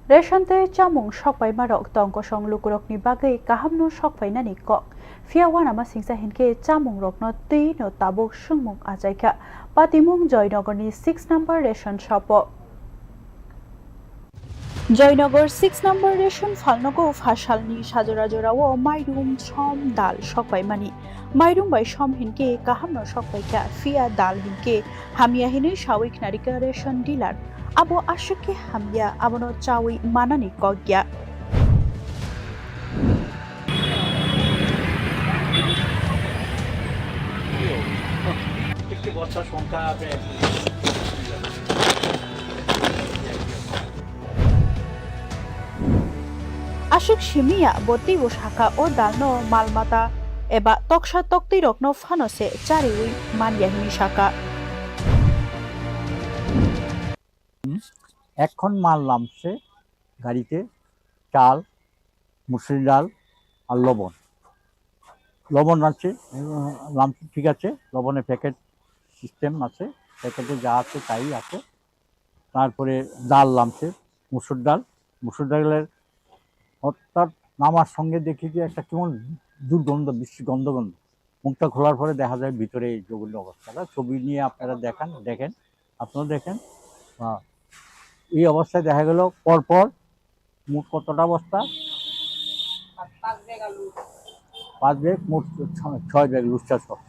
Ration teh camung sokpai marok tongkosong lukurok ni bagwi kahamno sokpai nani kok. Fiawan ama singsa hinke camung rokno ti no tabuk sungmung ajaika. Patimung Joynagarni 6 number ration shop. Joynagar 6 number ration phalnogo phasalni sajora-jorao mairum som dal sokpai mani. Mairum bai som hinke kahamno sokphaikha fia dal hinke hamia hini sawik narika ration dealer. Abo asyuke hamya abono cawi manani kogya. Asyuk shimia boti bushaka o dalno malmata eba toksha tokti rokno fanose cariwi mania hini shaka. এখন মাল নামছে গাড়িতে চাল মুসুর ডাল আর লবণ নামছে ঠিক আছে লবণের প্যাকেট সিস্টেম আছে প্যাকেটে যা আছে তাই আছে তারপরে ডাল নামছে মুসুর ডালের অর্থাৎ নামার সঙ্গে দেখি যে একটা কেমন দুর্গন্ধ বিশ্রী গন্ধ মুখটা খোলার পরে দেখা যায় ভিতরে এই জঘন্য অবস্থাটা ছবি নিয়ে আপনারা দেখেন আপনারা দেখেন এই অবস্থায় দেখা গেল পরপর মোট কতটা বস্তা 5 ব্যাগ মোট 6 ব্যাগ লুচ্চা সব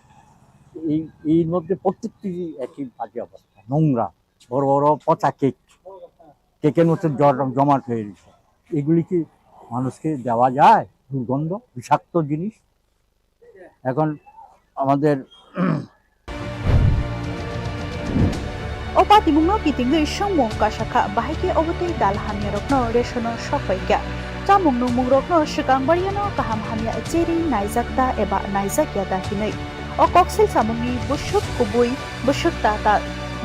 এর মধ্যে প্রত্যেকটি একই বাজে অবস্থা নোংরা বড় বড় পচা কেকের মধ্যে জমাট হয়ে গেছে এগুলি কি মানুষকে দেওয়া যায় দুর্গন্ধ বিষাক্ত জিনিস এখন আমাদের Patimung kitingui sungmung kasaka bahike obotei dal hamya rokno rationo sokphaikha. Camung nungmung rokno shikang bariano kaham hamya cheri naijakta eba naijakya da hinui. O koksil samungni bushuk kubui bushuk tata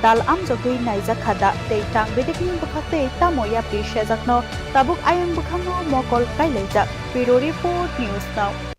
dal amjogui naijakhada tei tang bedekni bukhate tamoya pri shejakno tabuk ayang bukhangno mokol kailejak. Bureau Report News Now.